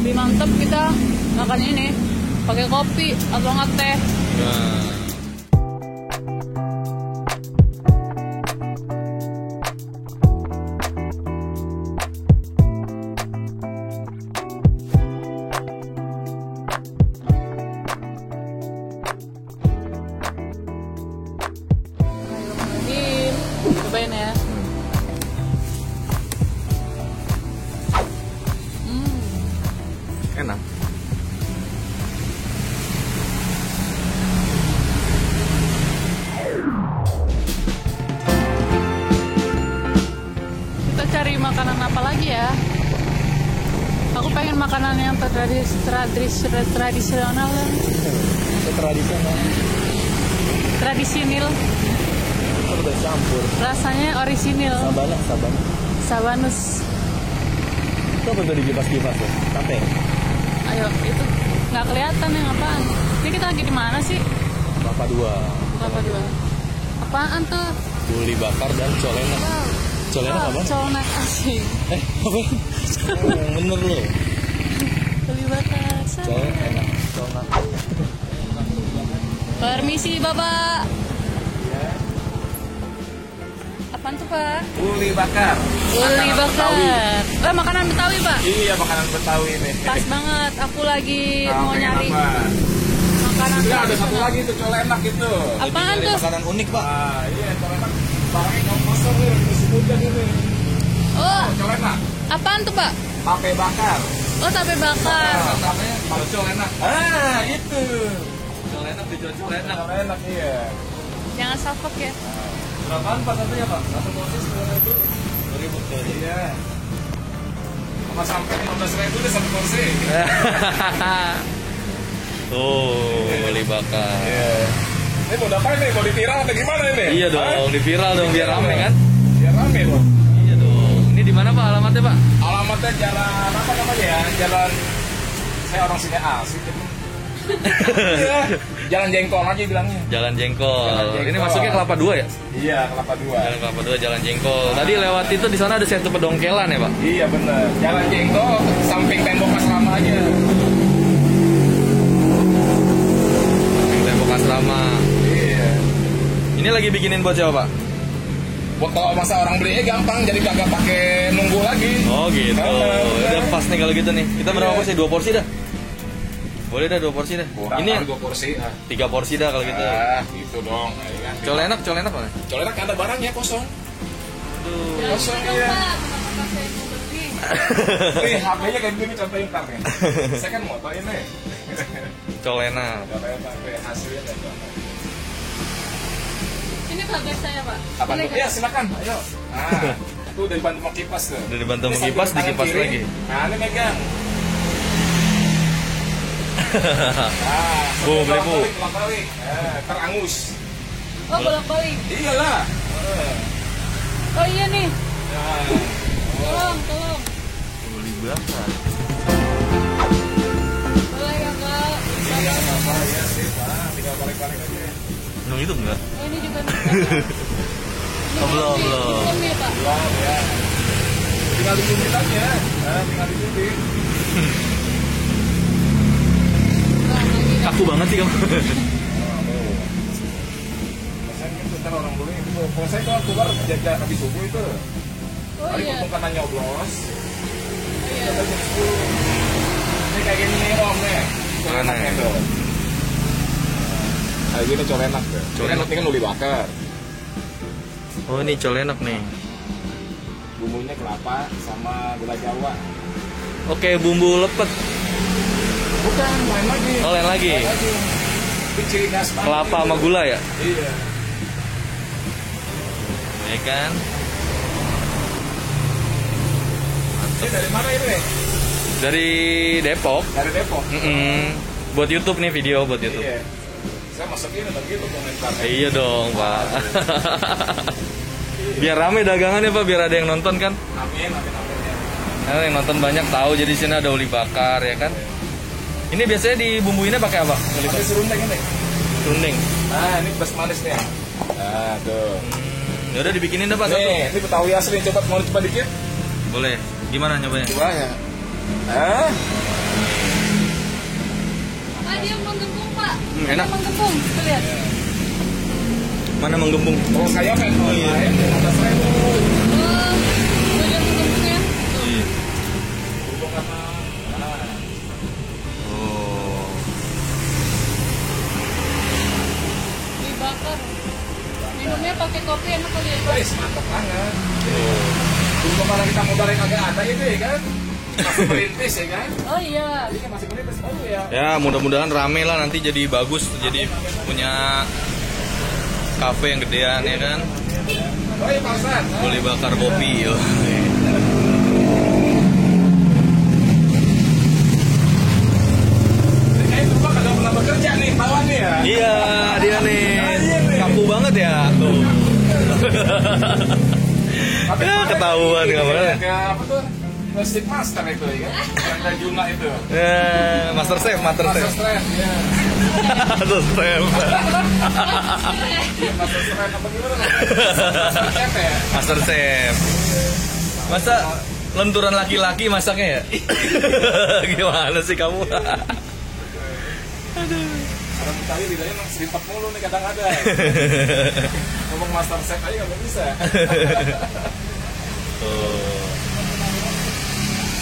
lebih mantap kita makan ini pakai kopi atau nggak teh. Nah. Cobain ya. Enak. Kita cari makanan apa lagi ya? Aku pengen makanan yang tradisional. Tradisional. Tradisional. Udah campur. Rasanya orisinil. Sabanus. Itu apa tuh dikipas-kipas ya? Sate. Ayo, itu nggak kelihatan yang apaan. Ini kita lagi di mana sih? Kelapa dua. Kelapa dua. Apaan tuh? Uli bakar dan colenak. Colenak apa? Colenak asing. Apa? Yang bener loh. Uli bakar. Colenak. Colenak. Permisi Bapak. Apaan tuh Pak? Uli bakar. Uli bakar. Makanan Betawi Pak. Iya, makanan Betawi ini. Pas banget. Aku lagi mau pengen nyari apa? makanan. Sudah ada satu tradisional. lagi tuh colenak itu. Apaan tuh? Makanan unik pak. Ah, iya colenak. Barangnya nggak kosong nih, masih muda ini. Oh, Colenak, apaan tuh Pak? tape bakar. Oh, tape bakar. Tapenya kalau colenak. Ah, itu. Colenak dijual colenak. Colenak iya. Jangan salfok ya. Berapaan Pak satunya Pak? Satu porsi 9.000. 2.000 tuh. Iya. Apa sampai 15.000 deh satu porsi? Tuh, uli bakar. Iya. Ini mau dapat nih, mau diviral atau gimana ini? Iya dong, di viral dong biar rame kan? Biar rame dong. Iya dong. Ini di mana pak alamatnya pak? Alamatnya jalan apa namanya ya? Jalan, saya orang sini asli jadi. Iya, jalan Jengkol aja bilangnya. Jalan Jengkol. Jalan Jengkol. Ini masuknya Kelapa Dua ya? Iya, Kelapa Dua. Jalan Kelapa Dua, Jalan Jengkol. Tadi lewat itu di sana ada satu pedongkelan ya pak? Iya bener. Jalan Jengkol samping tembok asrama aja. Tembok asrama. Iya. Ini lagi bikinin buat siapa pak? Buat kalau masa orang belinya gampang, jadi kagak pakai nunggu lagi. Oh gitu. Bener. Udah pas nih kalau gitu nih. Kita berapa Iya. porsi? 2 porsi dah. Boleh dah 2 porsi dah. Kurang Ini kan 2 porsi. 3 porsi dah kalau gitu. Ah, gitu dong. Ya kan? Colenak mana? Colenak ada barangnya kosong. Aduh. Kosong Dong, ya. Pak. Kenapa saya mau beli? Nih, HP-nya kayak gini contohin ntar nih. Saya kan moto ini. Colenak. Colenak hasilnya kayak gimana? Ini bagas saya Pak. Apa Boleh tuh? nggak? Ya silakan, ayo. Nah, tuh dari bantu mau kipas tuh. Udah dibantu Ini mengipas, sambil tangan dikipas kiri. lagi. Nah, ini megang. Nah, Bu, beli bu. bolak-balik. Terangus. Oh, bolak-balik. Iyalah. Oh iya nih. Nah, Tolong. Uli bakar. Boleh ya Kak. iya apa ya sih, Pak. Tinggal balik-balik aja. Nung itu enggak? Oh, ini juga nih. Oh, belum. Belum ya Pak. Belum ya. Tinggal dicubit aja. Tinggal dicubit. Nah, lagi. Kaku banget sih kamu. Biasanya kan bentar orang beli itu. Kalau saya kalau keluar jajan habis subuh itu. Oh Tadi iya. potong karena nyoblos. Iya. Kita jam 10. Ini kayak gini nih om nih. Colenak Mana? itu. Kayak gini colenak tuh. Colenak. Colenak ini kan uli bakar. Oh ini colenak nih. Bumbunya kelapa sama gula Jawa. Oke bumbu lepet. Bukan, lain lagi. Oh lain lagi. Lain lagi. Ini ciri khas banget Kelapa itu. sama gula ya? Iya. Ya kan? Ini dari mana ini? Dari Depok. Dari Depok. Buat YouTube nih video buat YouTube. Iya. Saya masukin begitu komentarnya. Iya dong pak. Biar rame dagangannya pak, biar ada yang nonton kan. Amin, amin, amin. Ya. Karena yang nonton banyak tahu jadi sini ada uli bakar ya kan. Ini biasanya dibumbuinnya pakai apa? Uli Pakai bakar. serundeng ini. Serundeng. Nah, ini pedas manis nih. Nah, tuh. Ya udah dibikinin dah pak satu. Nih, ini Betawi asli. Coba mau coba dikit. Boleh. Gimana nyobanya? Coba ya. Enak. Menggembung, tuh lihat. Mana menggembung? Oh saya main online 15.000. Oh, tuh lihat menggembungnya. Iya. Hubung sama. Nah, Oh. Dibakar. Minumnya pakai kopi enak kali ya. guys mantap banget. Dulu kemarin kita modalin agak ada itu ya kan. Masih merintis ya kan. Oh iya. Ini kan masih merintis baru ya. Ya mudah-mudahan rame lah nanti jadi bagus, jadi punya kafe yang gedean ya kan. Oh iya Pak Ustadz. Boleh bakar kopi yo. Kayaknya itu Pak kagak pernah bekerja nih, tawan nih ya. Iya, dia nih kaku banget ya tuh. Ya ketahuan nggak apa-apa. Kayak apa tuh? Plastic Master itu ya kan? Yang dari Juna itu. Ya, Master Chef, Master Master Chef. Stress, ya. Master Chef. Master Stress apa gimana? Master Chef ya? Master Chef. Masa lenturan laki-laki masaknya ya? Gimana sih kamu? Orang Betawi lidahnya emang serimpet mulu nih kadang-kadang. Ngomong Master Chef aja nggak bisa. Oh.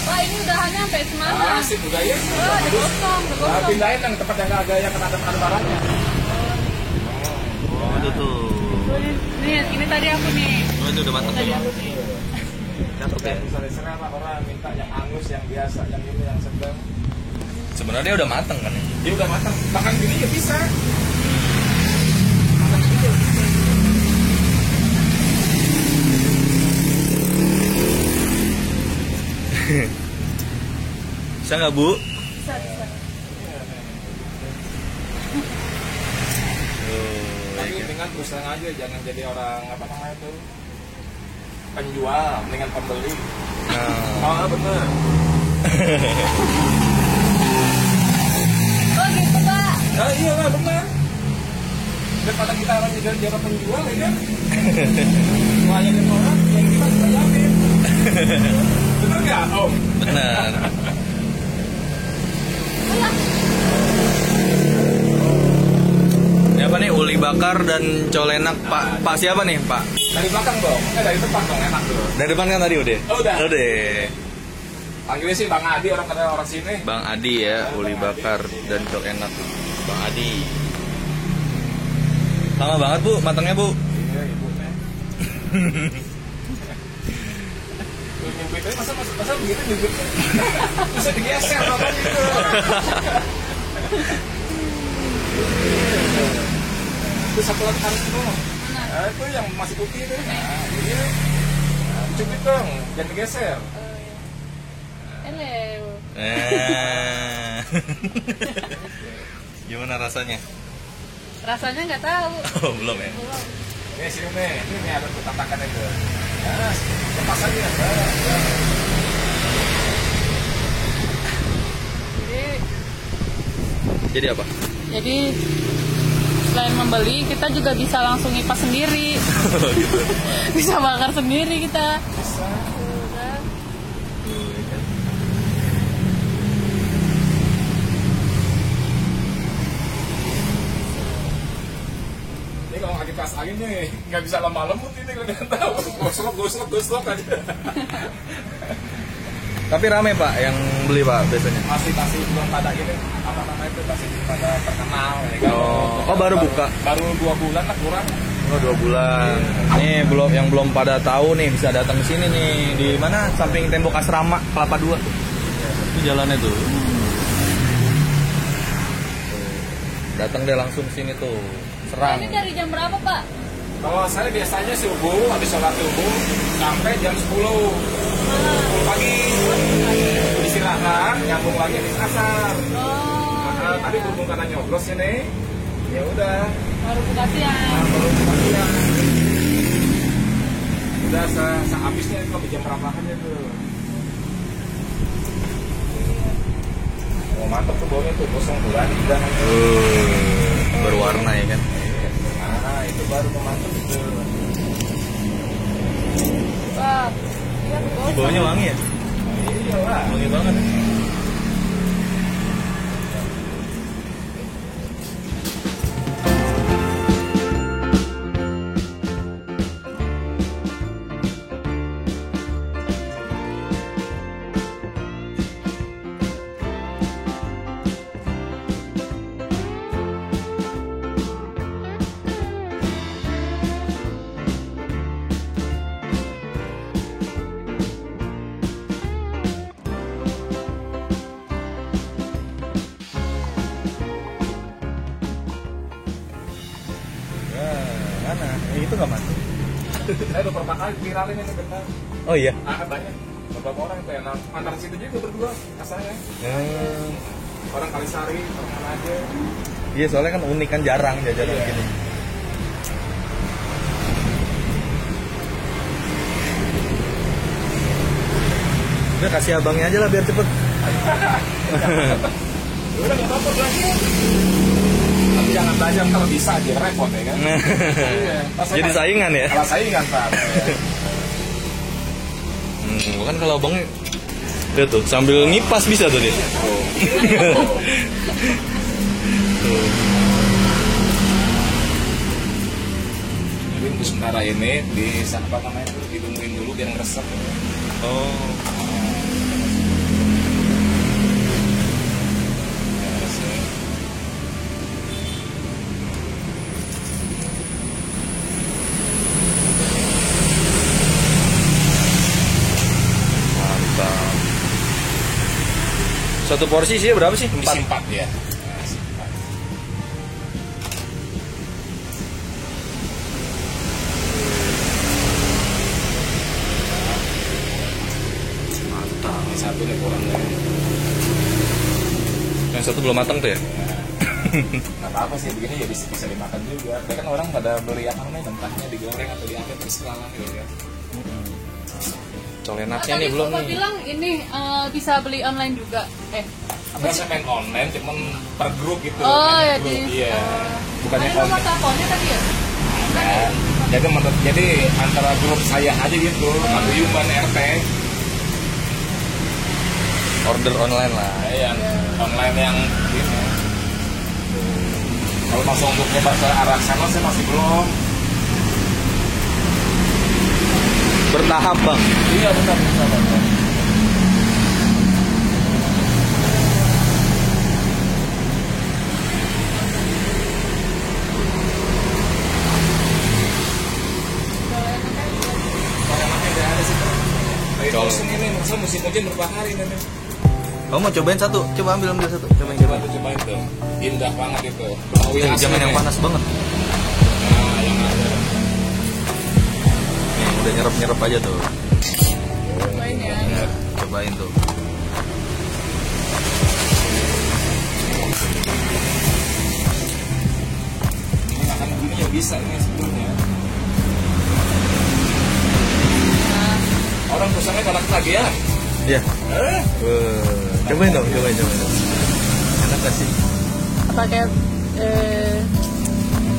Wah, ini udahannya sampai semana. Asik udah ya. Oh, udah gosong, udah Nah, gosong. pindahin yang tempat yang agak yang ada barangnya. Oh, itu tuh. Nih, ini tadi aku nih. Oh, itu udah matang. Tadi aku nih. Cakep ya. Misalnya serang orang minta yang angus, yang biasa, yang ini, yang sedang. Sebenarnya udah matang kan ya? Dia udah matang. Makan gini ya bisa. Bisa nggak Bu? Bisa, bisa. Tapi dengan terus terang aja, jangan jadi orang apa namanya itu penjual, mendingan pembeli. Nah, Oh bener. Oh gitu, Pak. Nah, iya lah bener. Daripada kita orang jadi orang penjual ya kan. Ngelayanin orang yang kita layanin. Bener nggak Om? benar. Ini apa nih? Uli bakar dan colenak Pak. Pak siapa nih Pak? Dari belakang dong, dari depan dong enak tuh. Dari depan kan tadi udah. Oh, udah. Udah. Panggilnya sih Bang Adi, orang kadang orang sini. Bang Adi ya, uli bakar dan colenak. Bang Adi. Lama banget Bu, matangnya Bu. Iya ibu nih. Nyubit aja masa begitu nyubit. Bisa digeser apa gitu. Itu satu lagi harus itu. Nah, itu yang masih putih itu. Nah, ini. Nah, cubit dong, jangan digeser. Hello. Gimana rasanya? Rasanya nggak tahu. Oh, belum ya? Belum. Ini sini nih, ini ada tatakan itu. Nah, lepas aja. Jadi apa? Jadi selain membeli, kita juga bisa langsung ngipas sendiri. Gitu. Bisa bakar sendiri kita. Bisa. Tuh, kan. Ini kalau lagi pas angin nih, nggak bisa lama-lemut ini kalau nggak tahu. Gosok aja. Tapi rame Pak yang beli Pak biasanya. Masih belum pada ini apa namanya itu masih belum pada terkenal ya kan. Oh, baru buka. Baru 2 bulan lah kurang. Oh 2 bulan. Nih belum yang belum pada tahu nih bisa datang ke sini nih. Di mana? Samping tembok asrama Kelapa 2 tuh. Itu jalannya tuh. Datang deh langsung sini tuh. Serang. Ini dari jam berapa, Pak? Kalau saya biasanya subuh habis sholat subuh sampai jam 10 pagi istirahat nyambung lagi di asar. Oh. Tadi berhubung karena nyoblos ini ya udah Baru buka siang. baru kebagian. Udah sehabisnya itu jam berapa kan itu. Oh mantap tuh baunya tuh kosong bulan dan Berwarna ya kan. nah itu baru mantap itu. Wah. Iya, bos. Baunya wangi ya? Iya lah. Wangi banget. itu nggak masuk. Saya udah pertama kali viralin ini benar. Oh iya. Banyak. Beberapa orang itu yang antar situ juga berdua asalnya. Orang Kalisari, orang mana aja. Iya, soalnya kan unik kan, jarang jajanan gini. Udah kasih abangnya aja lah biar cepet. Udah nggak apa-apa lagi. Tapi jangan belajar kalau bisa aja repot ya kan. Jadi saingan ya. Kalau saingan Pak. Bukan kalau abangnya. Lihat tuh, sambil ngipas bisa tuh dia. Jadi untuk sementara ini di apa namanya itu ditungguin dulu biar ngeresep. Oh. Mantap. Satu porsi sih berapa sih? 4. Isi 4 ya. Mantap. Ini satu nih kurangnya. Yang satu belum matang tuh ya? Nggak apa-apa sih, begini ya bisa dimakan juga. Tapi kan orang pada beli apa namanya mentahnya digoreng atau diangkat terus kalah gitu ya. Colenaknya nih belum Bapak nih. bilang ini bisa beli online juga. Nggak saya main online, cuman per grup gitu. Oh main ya grup, di. iya. Bukannya Ada nomor online. teleponnya tadi ya? Kan. Jadi antara grup saya aja gitu, atau Yuman RT, Order online lah. yang online yang ini. Kalau langsung untuk nyebar ke arah sana saya masih belum. Bertahap bang. Iya benar. Terus ini masa musim hujan berapa hari nanti? Kamu mau cobain satu? Coba ambil satu. Cobain. Coba itu, indah banget itu. Jangan yang panas banget. Nah, yang ada. Nih, udah nyerap aja tuh. Cobain ya. Cobain tuh. Ini makan begini ya bisa ini sebetulnya. Orang pesannya galak lagi ya. Iya. Cobain dong. Enak gak sih? Pakai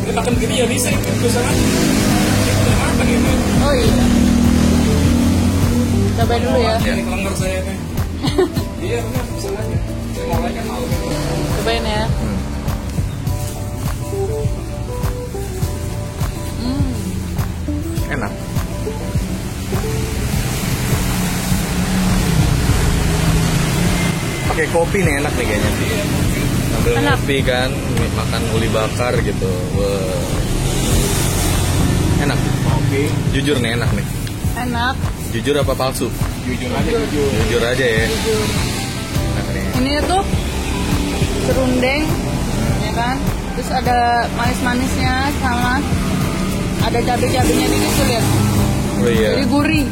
Ini makan begini ya bisa itu pesanan. Udah makan ini. oh iya. Cobain dulu ya. Ini kelengger saya nih. Iya benar pesanannya. Saya mau kan mau. Cobain ya. Enak. Pakai kopi nih enak nih kayaknya. Sambil Enak. ngopi kan, makan uli bakar gitu. Wah. Enak. Oke. Jujur nih enak nih. Enak. Jujur apa palsu? Jujur aja jujur. Jujur aja ya. Jujur. Enak nih. Ini tuh serundeng, ya kan? Terus ada manis-manisnya sama ada cabai-cabainya dikit tuh lihat. Oh iya. Jadi gurih.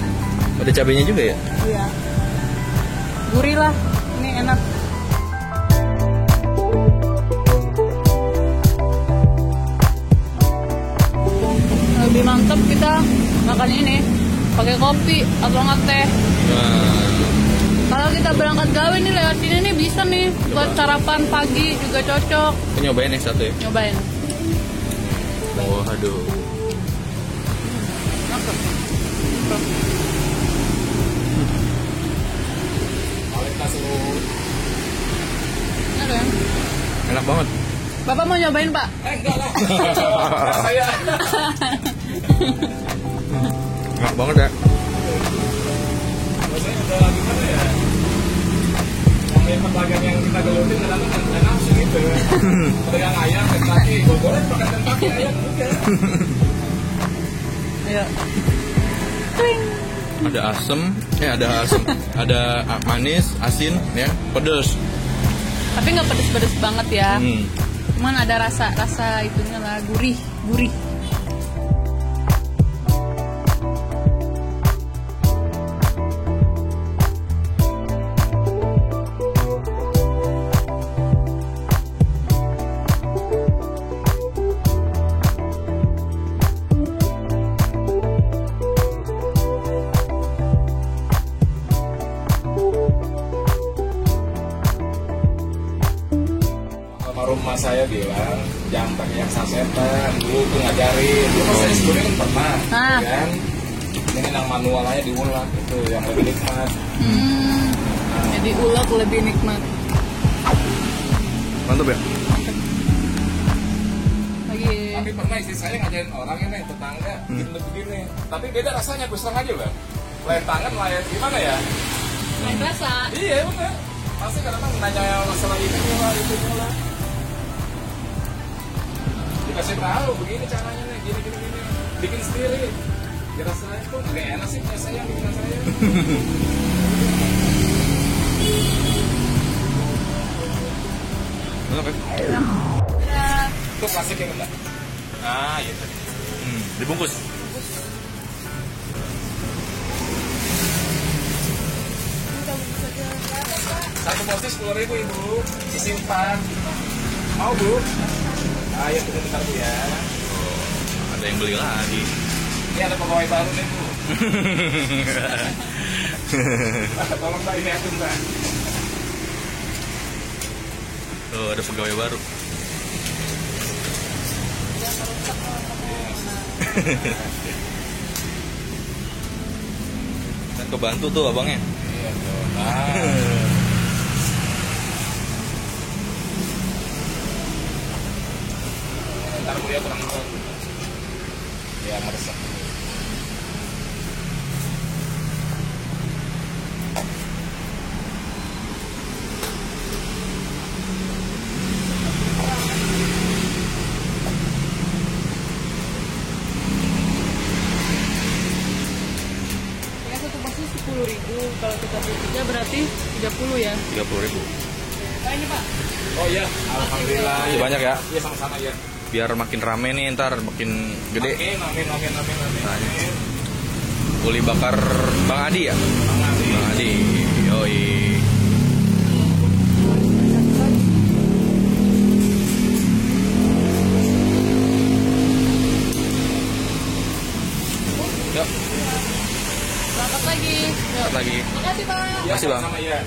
Ada cabenya juga ya? Iya. Gurih lah. Ini enak. Lebih mantap kita makan ini pakai kopi atau nggak teh. Nah, Kalau kita berangkat gawe nih lewat sini nih bisa nih buat sarapan pagi juga cocok. kita nyobain yang satu ya. Nyobain. Oh, aduh. Mantap. Kualitas lu. Enak ya? Enak banget. Bapak mau nyobain Pak? Enggak lah. Saya. Enak banget ya. Maksudnya udah gimana ya? Yang pedagang yang kita gelutin kadang-kadang nggak nafsu gitu. Pedagang ayam, kaki, goreng pakai kaki ayam udah. Ayo. Kling. Ada asem, ada manis, asin, ya, pedas. Tapi nggak pedes-pedes banget ya. Hmm. Cuman ada rasa itunya lah, gurih. rumah saya bilang jangan pakai yang sasetan, dulu tuh ngajarin. Dulu pas saya sekolah kan pernah, Ah. kan? Ini yang manual aja diulek itu yang lebih nikmat. Jadi ulek lebih nikmat. Mantap ya. Lagi. Tapi pernah istri saya ngajarin orang ini tetangga begini. Tapi beda rasanya, gue serang aja lah. Lain tangan, lain gimana ya? Main rasa. Iya bener. Pasti kadang-kadang nanya masalah ini lah, itu lah. Dikasih tahu begini caranya nih, gini. Bikin sendiri. Dirasain tuh nggak enak sih punya saya, bikinan saya. Mantap ya. Itu plastik yang enggak? Nah, gitu. Dibungkus. Satu porsi 10.000 ibu, disimpan. Mau bu? Ayo tunggu bentar bu ya. Ada yang beli lagi. Ini ada pegawai baru nih bu. Tolong mbak ini aku mbak. Tuh ada pegawai baru. Kan kebantu tuh abangnya. Iya tuh. Nah. Ntar bu ya kurang tuh. Ya meresap. Ya satu porsi 10.000. Kalau kita beli 3 berarti 30 ya. 30.000. Nah ini Pak. Oh iya, alhamdulillah. Masih banyak ya? Iya sama-sama ya. Biar makin rame nih ntar makin gede. Amin. Uli bakar Bang Adi ya? Bang Adi. Yoi. Yuk, Berangkat lagi. Yuk. berangkat lagi. Makasih Pak. Iya, Makasih, Bang. sama-sama ya.